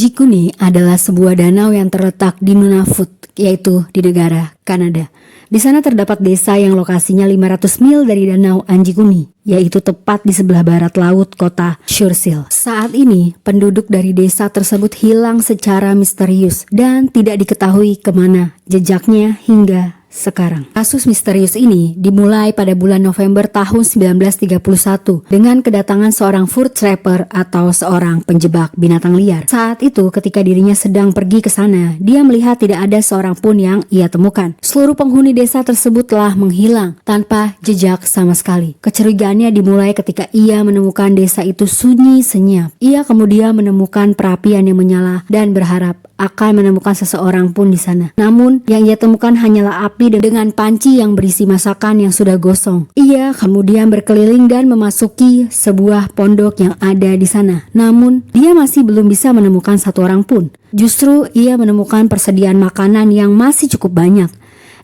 Anjikuni adalah sebuah danau yang terletak di Nunavut, yaitu di negara Kanada. Di sana terdapat desa yang lokasinya 500 mil dari danau Anjikuni, yaitu tepat di sebelah barat laut kota Churchill. Saat ini, penduduk dari desa tersebut hilang secara misterius dan tidak diketahui kemana jejaknya hingga sekarang. Kasus misterius ini dimulai pada bulan November tahun 1931 dengan kedatangan seorang fur trapper atau seorang penjebak binatang liar. Saat itu ketika dirinya sedang pergi ke sana, dia melihat tidak ada seorang pun yang ia temukan. Seluruh penghuni desa tersebut telah menghilang tanpa jejak sama sekali. Kecurigaannya dimulai ketika ia menemukan desa itu sunyi senyap. Ia kemudian menemukan perapian yang menyala dan berharap akan menemukan seseorang pun di sana. Namun yang ia temukan hanyalah api dengan panci yang berisi masakan yang sudah gosong. Ia kemudian berkeliling dan memasuki sebuah pondok yang ada di sana. Namun dia masih belum bisa menemukan satu orang pun. Justru ia menemukan persediaan makanan yang masih cukup banyak.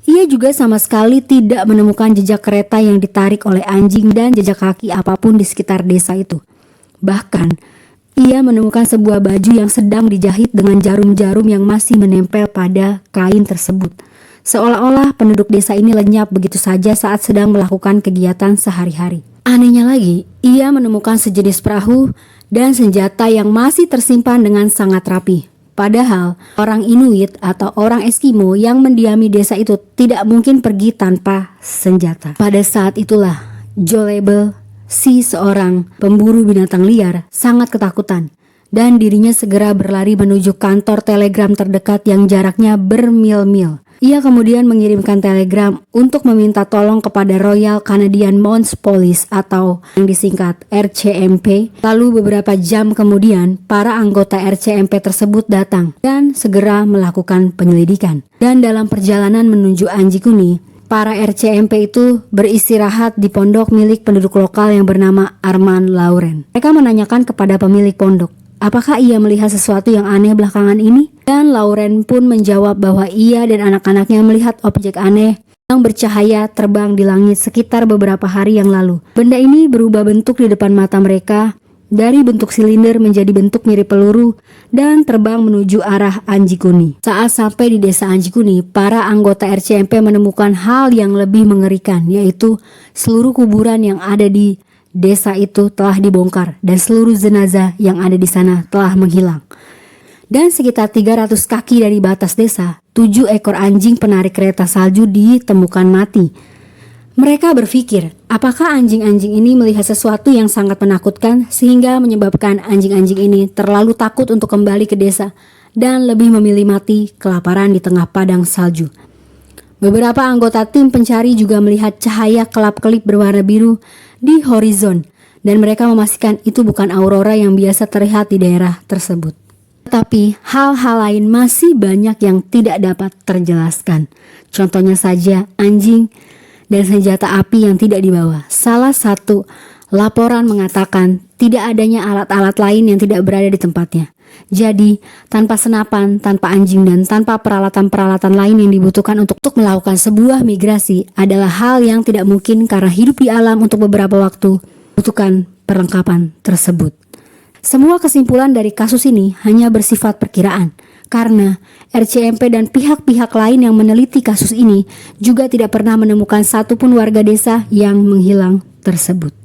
Ia juga sama sekali tidak menemukan jejak kereta yang ditarik oleh anjing dan jejak kaki apapun di sekitar desa itu. Bahkan ia menemukan sebuah baju yang sedang dijahit dengan jarum-jarum yang masih menempel pada kain tersebut. Seolah-olah penduduk desa ini lenyap begitu saja saat sedang melakukan kegiatan sehari-hari. Anehnya lagi, ia menemukan sejenis perahu dan senjata yang masih tersimpan dengan sangat rapi. Padahal orang Inuit atau orang Eskimo yang mendiami desa itu tidak mungkin pergi tanpa senjata. Pada saat itulah Joe Label, si seorang pemburu binatang liar, sangat ketakutan dan dirinya segera berlari menuju kantor telegram terdekat yang jaraknya bermil-mil. Ia kemudian mengirimkan telegram untuk meminta tolong kepada Royal Canadian Mounted Police atau yang disingkat RCMP. Lalu beberapa jam kemudian para anggota RCMP tersebut datang dan segera melakukan penyelidikan. Dan dalam perjalanan menuju Anjikuni, para RCMP itu beristirahat di pondok milik penduduk lokal yang bernama Armand Lauren. Mereka menanyakan kepada pemilik pondok, apakah ia melihat sesuatu yang aneh belakangan ini? Dan Lauren pun menjawab bahwa ia dan anak-anaknya melihat objek aneh yang bercahaya terbang di langit sekitar beberapa hari yang lalu. Benda ini berubah bentuk di depan mata mereka, dari bentuk silinder menjadi bentuk mirip peluru dan terbang menuju arah Anjikuni. Saat sampai di desa Anjikuni, para anggota RCMP menemukan hal yang lebih mengerikan, yaitu seluruh kuburan yang ada di desa itu telah dibongkar dan seluruh jenazah yang ada di sana telah menghilang. Dan sekitar 300 kaki dari batas desa, 7 ekor anjing penarik kereta salju ditemukan mati. Mereka berpikir, apakah anjing-anjing ini melihat sesuatu yang sangat menakutkan sehingga menyebabkan anjing-anjing ini terlalu takut untuk kembali ke desa dan lebih memilih mati kelaparan di tengah padang salju. Beberapa anggota tim pencari juga melihat cahaya kelap-kelip berwarna biru di horizon dan mereka memastikan itu bukan aurora yang biasa terlihat di daerah tersebut. Tetapi hal-hal lain masih banyak yang tidak dapat terjelaskan. Contohnya saja anjing dan senjata api yang tidak dibawa. Salah satu laporan mengatakan tidak adanya alat-alat lain yang tidak berada di tempatnya. Jadi, tanpa senapan, tanpa anjing, dan tanpa peralatan-peralatan lain yang dibutuhkan untuk melakukan sebuah migrasi adalah hal yang tidak mungkin karena hidup di alam untuk beberapa waktu membutuhkan perlengkapan tersebut. Semua kesimpulan dari kasus ini hanya bersifat perkiraan, karena RCMP dan pihak-pihak lain yang meneliti kasus ini juga tidak pernah menemukan satupun warga desa yang menghilang tersebut.